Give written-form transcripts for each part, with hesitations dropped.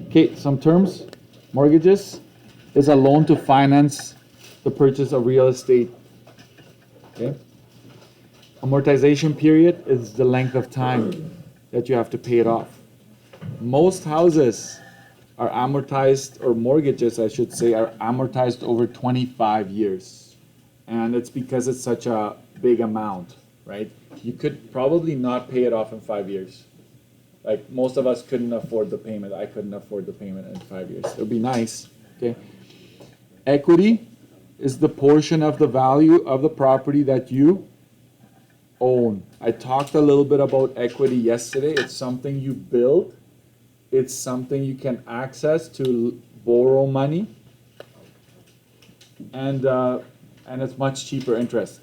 Okay, some terms. Mortgages is a loan to finance the purchase of real estate. Okay. Amortization period is the length of time that you have to pay it off. Most houses are amortized, or mortgages, I should say, are amortized over 25 years. And it's because it's such a big amount, right? You could probably not pay it off in 5 years. Like most of us couldn't afford the payment. I couldn't afford the payment in 5 years. It would be nice, okay? Equity is the portion of the value of the property that you own. I talked a little bit about equity yesterday. It's something you build. It's something you can access to borrow money, and it's much cheaper interest.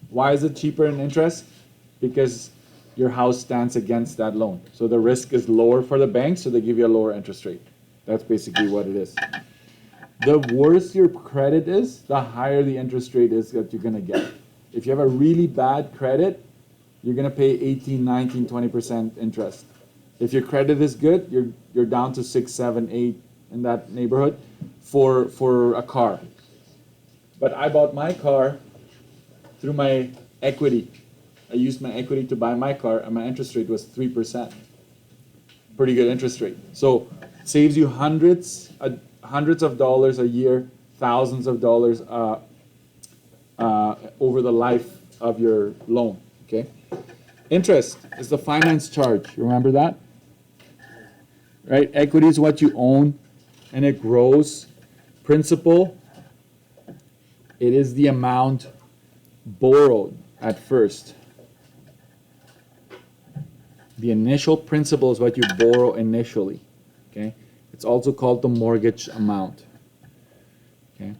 Why is it cheaper in interest? Because your house stands against that loan. So the risk is lower for the bank, so they give you a lower interest rate. That's basically what it is. The worse your credit is, the higher the interest rate is that you're going to get. If you have a really bad credit, you're going to pay 18, 19, 20% interest. If your credit is good, you're down to 6, 7, 8 in that neighborhood for a car. But I bought my car through my equity. I used my equity to buy my car, and my interest rate was 3%. Pretty good interest rate. So it saves you hundreds of dollars a year, thousands of dollars over the life of your loan. Okay. Interest is the finance charge. Remember that? Right? Equity is what you own, and it grows. Principal, it is the amount borrowed at first. The initial principal is what you borrow initially. Okay? It's also called the mortgage amount. Okay?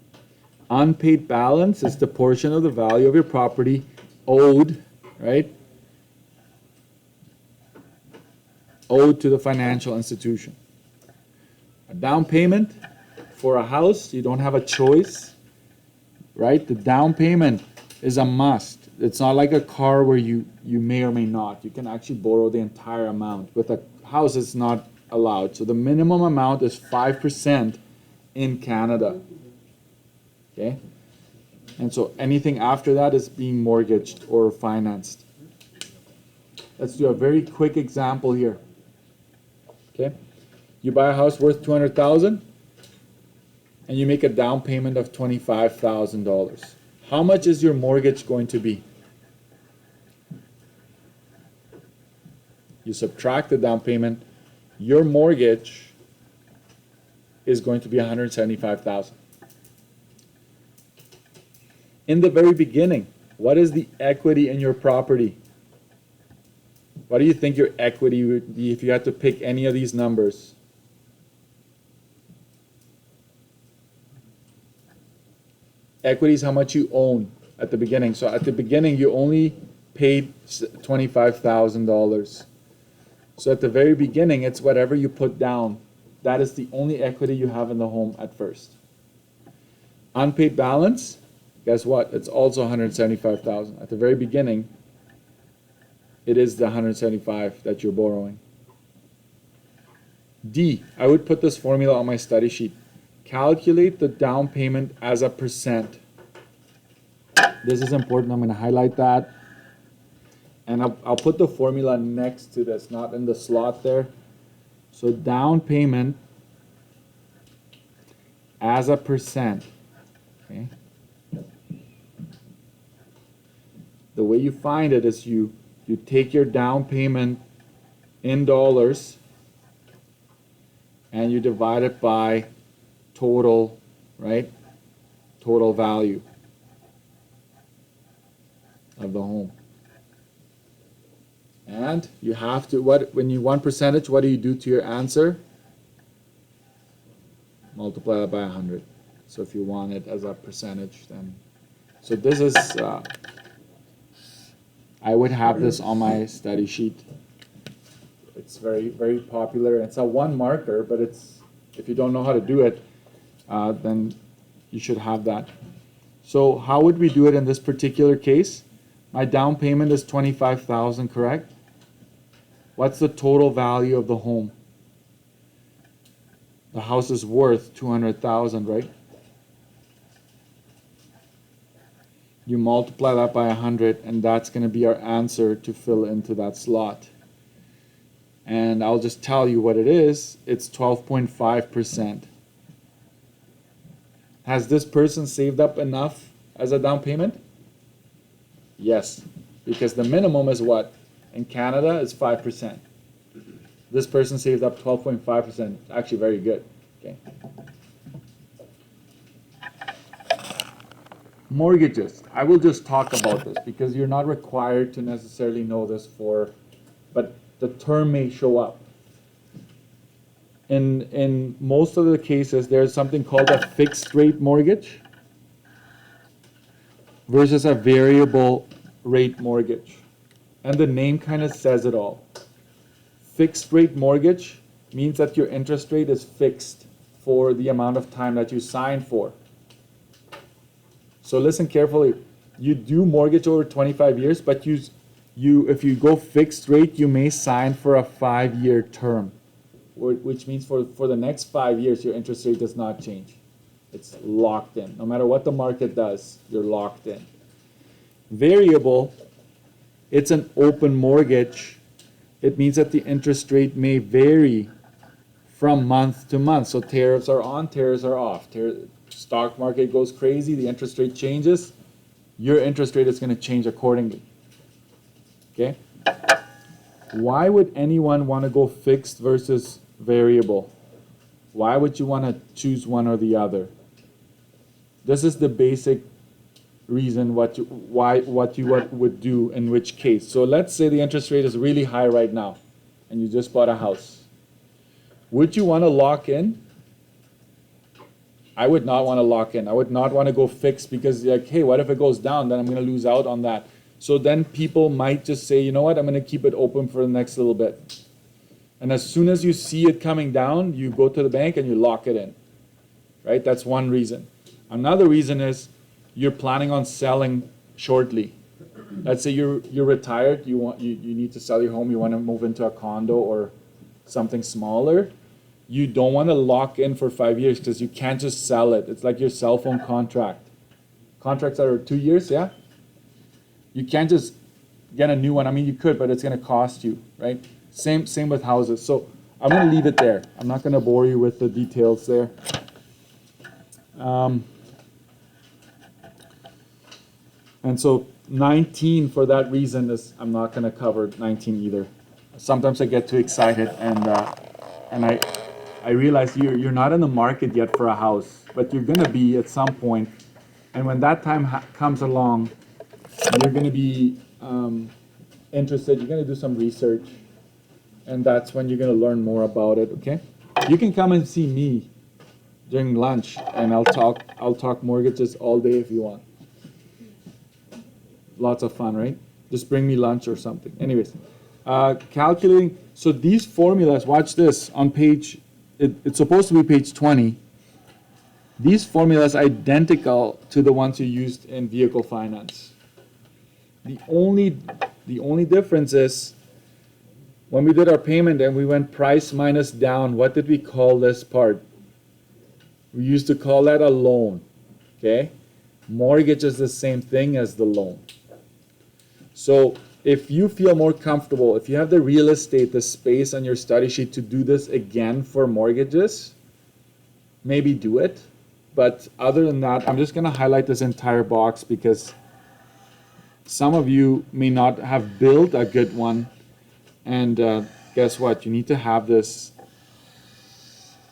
Unpaid balance is the portion of the value of your property owed, right? Owed to the financial institution. A down payment for a house, you don't have a choice, right? The down payment is a must. It's not like a car where you may or may not. You can actually borrow the entire amount. With a house, it's not allowed. So the minimum amount is 5% in Canada. Okay? And so anything after that is being mortgaged or financed. Let's do a very quick example here. Okay? You buy a house worth $200,000 and you make a down payment of $25,000. How much is your mortgage going to be? You subtract the down payment, your mortgage is going to be $175,000. In the very beginning, what is the equity in your property? What do you think your equity would be if you had to pick any of these numbers? Equity is how much you own at the beginning. So at the beginning, you only paid $25,000. So at the very beginning, it's whatever you put down. That is the only equity you have in the home at first. Unpaid balance, guess what? It's also $175,000. At the very beginning, it is the $175,000 that you're borrowing. D, I would put this formula on my study sheet. Calculate the down payment as a percent. This is important. I'm going to highlight that. And I'll put the formula next to this, not in the slot there. So down payment as a percent. Okay. The way you find it is you take your down payment in dollars and you divide it by total, right? Total value of the home. And you have to, when you want percentage, what do you do to your answer? Multiply that by 100. So if you want it as a percentage, then. So this is, I would have this on my study sheet. It's very, very popular. It's a one marker, but it's, if you don't know how to do it, then you should have that. So how would we do it in this particular case? My down payment is 25,000, correct? What's the total value of the home? The house is worth 200,000, right? You multiply that by 100, and that's going to be our answer to fill into that slot. And I'll just tell you what it is. It's 12.5%. Has this person saved up enough as a down payment? Yes, because the minimum is what? In Canada is 5%. This person saved up 12.5%. Actually very good. Okay. Mortgages. I will just talk about this because you're not required to necessarily know this but the term may show up. In most of the cases, there's something called a fixed rate mortgage versus a variable rate mortgage. And the name kind of says it all. Fixed rate mortgage means that your interest rate is fixed for the amount of time that you sign for. So listen carefully. You do mortgage over 25 years, but if you go fixed rate, you may sign for a 5-year term, which means for the next 5 years, your interest rate does not change. It's locked in. No matter what the market does, you're locked in. Variable, it's an open mortgage. It means that the interest rate may vary from month to month. So tariffs are on, tariffs are off. Stock market goes crazy, the interest rate changes, your interest rate is going to change accordingly. Okay? Why would anyone want to go fixed versus variable? Why would you want to choose one or the other? This is the basic reason what you would do in which case. So let's say the interest rate is really high right now and you just bought a house. Would you want to lock in? I would not want to lock in. I would not want to go fixed because like, hey, what if it goes down? Then I'm going to lose out on that. So then people might just say, you know what, I'm going to keep it open for the next little bit. And as soon as you see it coming down, you go to the bank and you lock it in. Right? That's one reason. Another reason is you're planning on selling shortly. Let's say you're retired, you need to sell your home, you want to move into a condo or something smaller. You don't want to lock in for 5 years because you can't just sell it. It's like your cell phone contract. Contracts are 2 years, yeah? You can't just get a new one. I mean, you could, but it's going to cost you, right? Same with houses. So I'm going to leave it there. I'm not going to bore you with the details there. And so 19 for that reason is I'm not going to cover 19 either. Sometimes I get too excited and I realize you're not in the market yet for a house, but you're going to be at some point. And when that time comes along, you're going to be interested. You're going to do some research, and that's when you're going to learn more about it. Okay? You can come and see me during lunch, and I'll talk mortgages all day if you want. Lots of fun, right? Just bring me lunch or something. Anyways, calculating. So these formulas. Watch this on page. It's supposed to be page 20. These formulas are identical to the ones you used in vehicle finance. The only difference is when we did our payment and we went price minus down, what did we call this part? We used to call that a loan. Okay? Mortgage is the same thing as the loan. So if you feel more comfortable, if you have the real estate, the space on your study sheet to do this again for mortgages, maybe do it. But other than that, I'm just going to highlight this entire box because some of you may not have built a good one. And guess what? You need to have this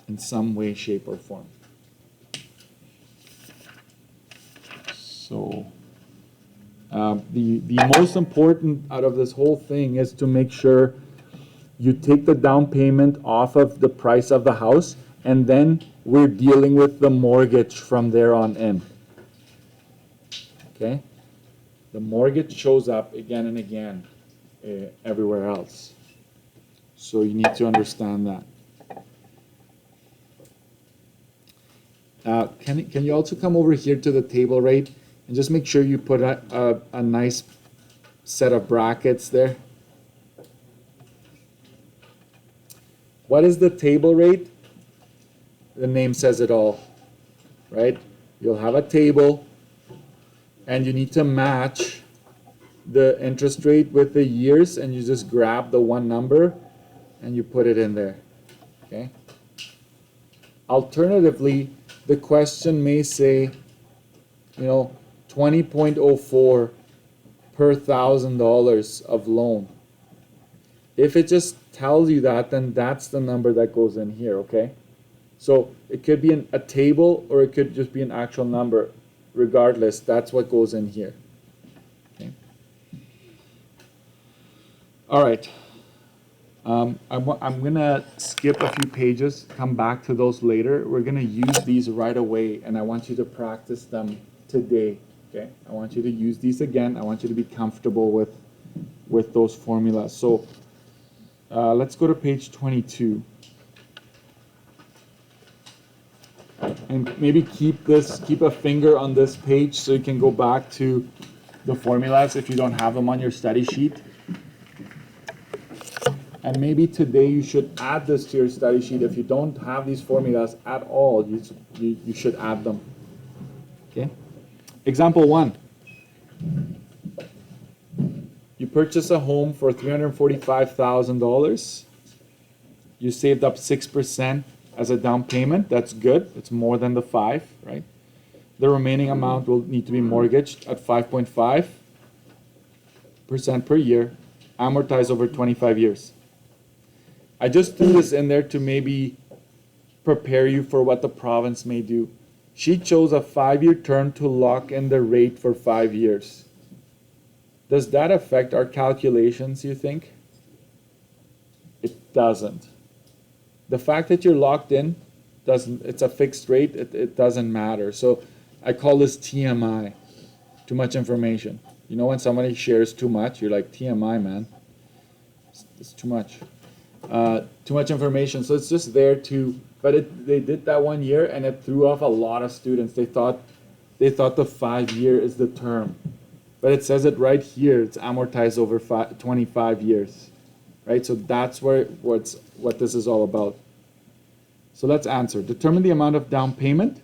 in some way, shape, or form. So the most important out of this whole thing is to make sure you take the down payment off of the price of the house, and then we're dealing with the mortgage from there on in. Okay? The mortgage shows up again and again everywhere else. So you need to understand that. Can you also come over here to the table, right? And just make sure you put a nice set of brackets there. What is the table rate? The name says it all, right? You'll have a table and you need to match the interest rate with the years, and you just grab the one number and you put it in there, okay? Alternatively, the question may say, 20.04 per $1,000 of loan. If it just tells you that, then that's the number that goes in here, okay? So it could be a table or it could just be an actual number. Regardless, that's what goes in here. Okay. All right. I'm going to skip a few pages, come back to those later. We're going to use these right away, and I want you to practice them today. Okay. I want you to use these again. I want you to be comfortable with those formulas. So let's go to page 22. And maybe keep a finger on this page so you can go back to the formulas if you don't have them on your study sheet. And maybe today you should add this to your study sheet. If you don't have these formulas at all, you should add them. Okay? Example 1. You purchase a home for $345,000. You saved up 6% as a down payment. That's good. It's more than the 5, right? The remaining amount will need to be mortgaged at 5.5% per year, amortized over 25 years. I just threw this in there to maybe prepare you for what the province may do. She chose a 5-year term to lock in the rate for 5 years. Does that affect our calculations, you think? It doesn't. The fact that you're locked in it's a fixed rate, it doesn't matter. So I call this TMI, too much information. You know when somebody shares too much, you're like, TMI, man. It's too much. Too much information. So it's just there but they did that 1 year and it threw off a lot of students. They thought the 5 year is the term. But it says it right here, it's amortized over 25 years. Right? So that's what this is all about. So let's answer. Determine the amount of down payment,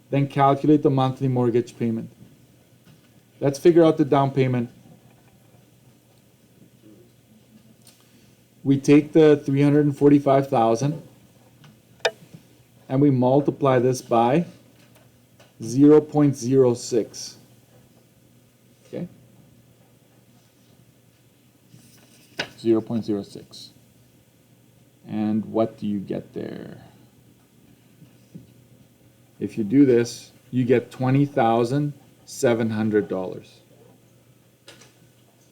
then calculate the monthly mortgage payment. Let's figure out the down payment. We take the $345,000 and we multiply this by 0.06. Okay? 0.06. And what do you get there? If you do this, you get $20,700.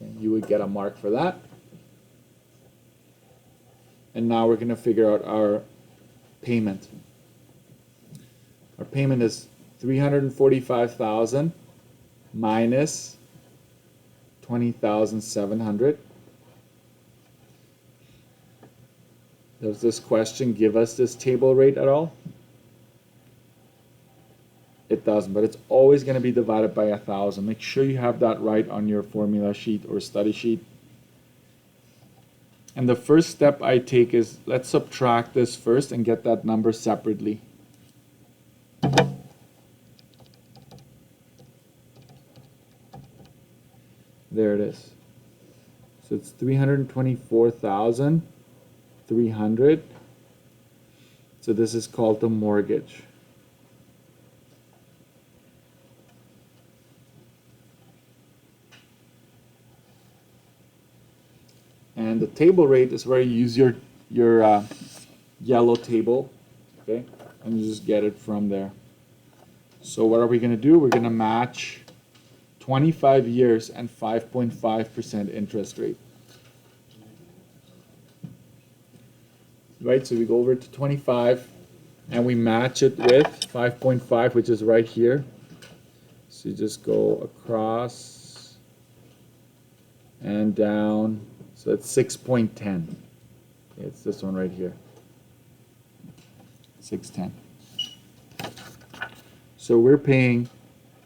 Okay, you would get a mark for that. And now we're going to figure out our payment. Our payment is $345,000 minus $20,700. Does this question give us this table rate at all? It doesn't, but it's always going to be divided by 1,000. Make sure you have that right on your formula sheet or study sheet. And the first step I take is, let's subtract this first and get that number separately. There it is. So it's 324,300. So this is called the mortgage. And the table rate is where you use your yellow table, okay? And you just get it from there. So what are we going to do? We're going to match 25 years and 5.5% interest rate. Right, so we go over to 25 and we match it with 5.5, which is right here. So you just go across and down. So it's 6.10. It's this one right here. 610. So we're paying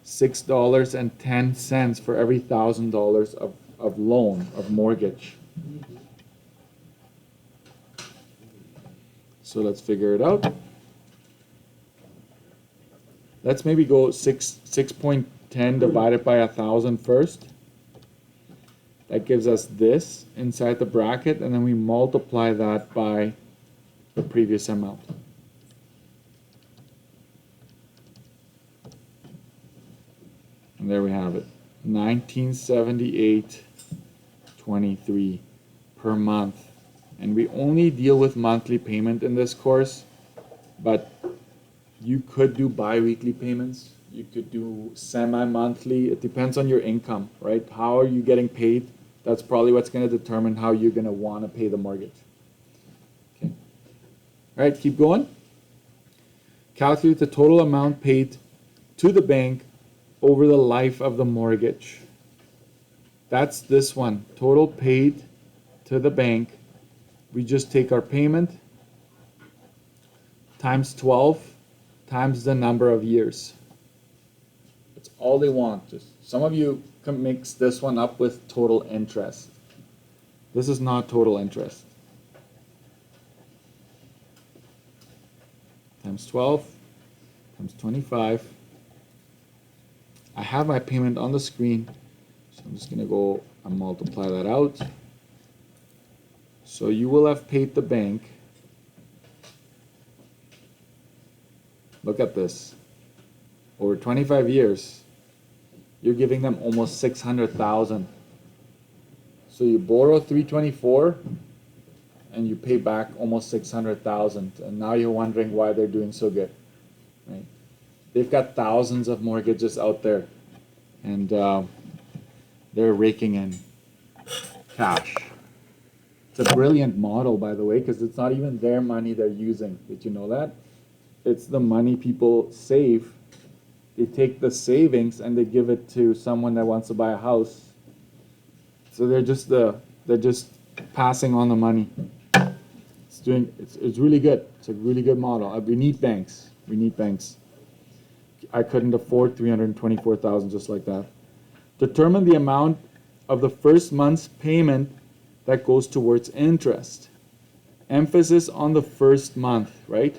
$6.10 for every $1,000 of loan, of mortgage. So let's figure it out. Let's maybe go 6.10 divided by 1,000 first. That gives us this inside the bracket, and then we multiply that by the previous amount. And there we have it, 1978.23 per month. And we only deal with monthly payment in this course, but you could do bi-weekly payments. You could do semi-monthly. It depends on your income, right? How are you getting paid? That's probably what's going to determine how you're going to want to pay the mortgage. Okay. All right, keep going. Calculate the total amount paid to the bank over the life of the mortgage. That's this one. Total paid to the bank. We just take our payment times 12 times the number of years. That's all they want. Just some of you can mix this one up with total interest. This is not total interest. Times 12 times 25. I have my payment on the screen, so I'm just going to go and multiply that out. So you will have paid the bank. Look at this. Over 25 years, you're giving them almost 600,000. So you borrow 324 and you pay back almost 600,000, and now you're wondering why they're doing so good, right? They've got thousands of mortgages out there, and they're raking in cash. It's a brilliant model, by the way, because it's not even their money they're using. Did you know that? It's the money people save. They take the savings and they give it to someone that wants to buy a house. So they're just passing on the money. It's really good. It's a really good model. We need banks. We need banks. I couldn't afford 324,000 just like that. Determine the amount of the first month's payment that goes towards interest. Emphasis on the first month, right?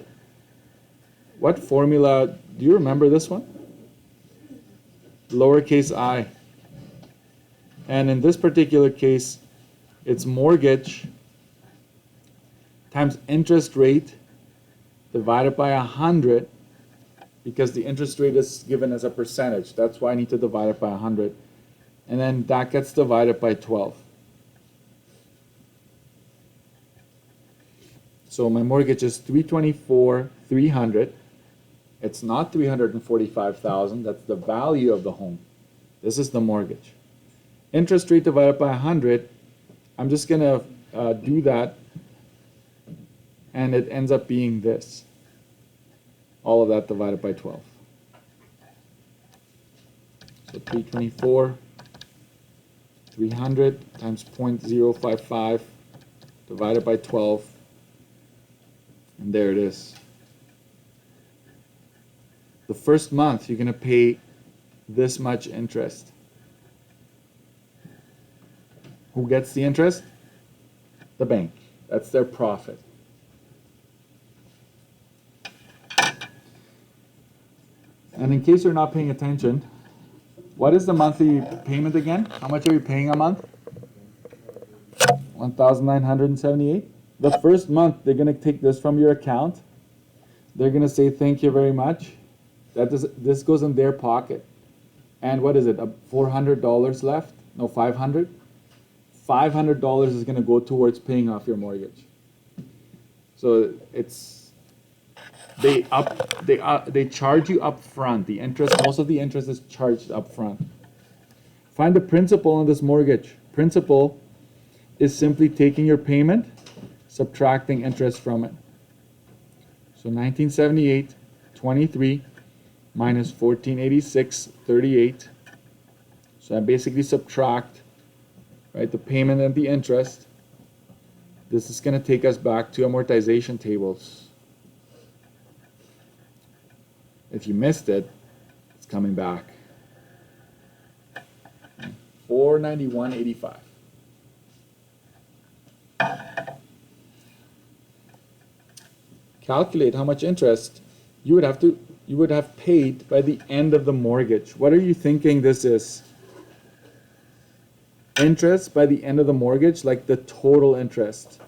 What formula, do you remember this one? Lowercase I. And in this particular case, it's mortgage times interest rate divided by 100, because the interest rate is given as a percentage. That's why I need to divide it by 100. And then that gets divided by 12. So my mortgage is 324,300. It's not 345,000. That's the value of the home. This is the mortgage. Interest rate divided by 100. I'm just going to do that, and it ends up being this. All of that divided by 12. So 324, 300 times 0.055 divided by 12. And there it is. The first month, you're going to pay this much interest. Who gets the interest? The bank. That's their profit. And in case you're not paying attention, what is the monthly payment again? How much are you paying a month? 1,978. The first month, they're going to take this from your account. They're going to say, thank you very much. This goes in their pocket. And what is it, $400 left? No, $500? $500 is going to go towards paying off your mortgage. So they charge you up front. The interest, most of the interest is charged up front. Find the principal on this mortgage. Principal is simply taking your payment, subtracting interest from it. So 1978.23 minus 1486.38. So I basically subtract, right, the payment and the interest. This is going to take us back to amortization tables. If you missed it, it's coming back. $491.85. Calculate how much interest you would have paid by the end of the mortgage. What are you thinking this is? Interest by the end of the mortgage, like the total interest.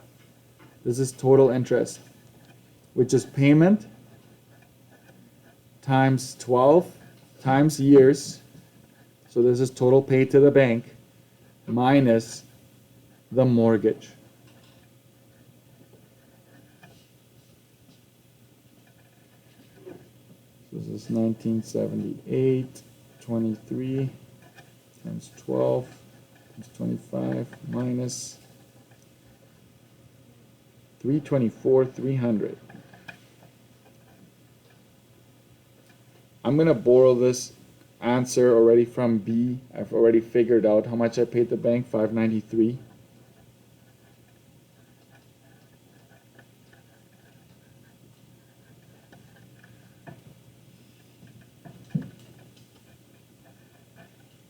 This is total interest, which is payment times 12 times years. So this is total paid to the bank minus the mortgage. This is 1978, 23 times 12 times 25 minus 324,300. I'm gonna borrow this answer already from B. I've already figured out how much I paid the bank, $593.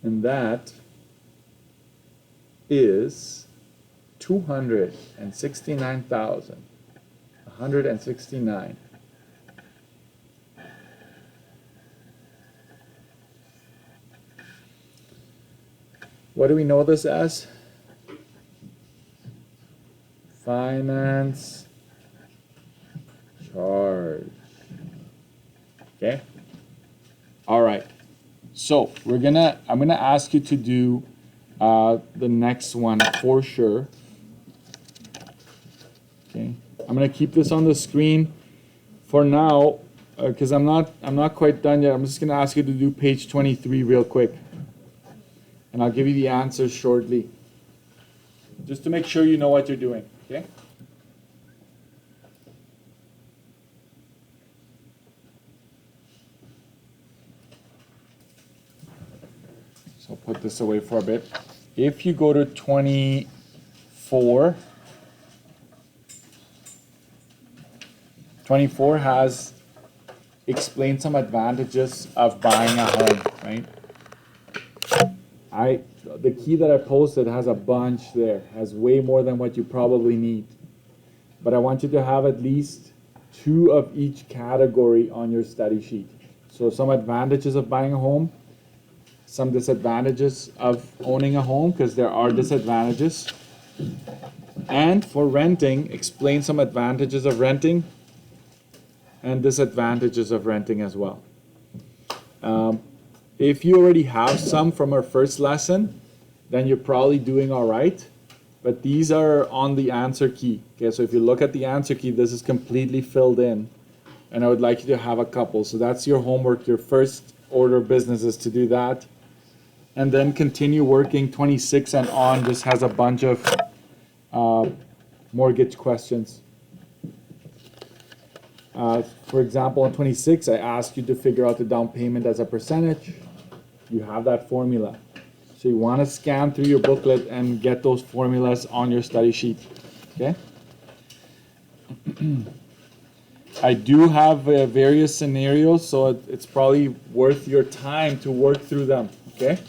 And that is $269,169. What do we know this as? Finance charge. Okay. All right. So I'm gonna ask you to do the next one for sure. Okay. I'm gonna keep this on the screen for now because I'm not quite done yet. I'm just gonna ask you to do page 23 real quick, and I'll give you the answers shortly, just to make sure you know what you're doing. Okay. So I'll put this away for a bit. If you go to 24, 24 has explained some advantages of buying a home, right? The key that I posted has a bunch there, has way more than what you probably need. But I want you to have at least 2 of each category on your study sheet. So some advantages of buying a home, some disadvantages of owning a home, because there are disadvantages. And for renting, explain some advantages of renting and disadvantages of renting as well. If you already have some from our first lesson, then you're probably doing all right. But these are on the answer key. Okay, so if you look at the answer key, this is completely filled in. And I would like you to have a couple. So that's your homework. Your first order of business is to do that. And then continue working. 26 and on just has a bunch of mortgage questions. For example, on 26, I asked you to figure out the down payment as a percentage. You have that formula. So you want to scan through your booklet and get those formulas on your study sheet. Okay? I do have various scenarios, so it's probably worth your time to work through them. Okay?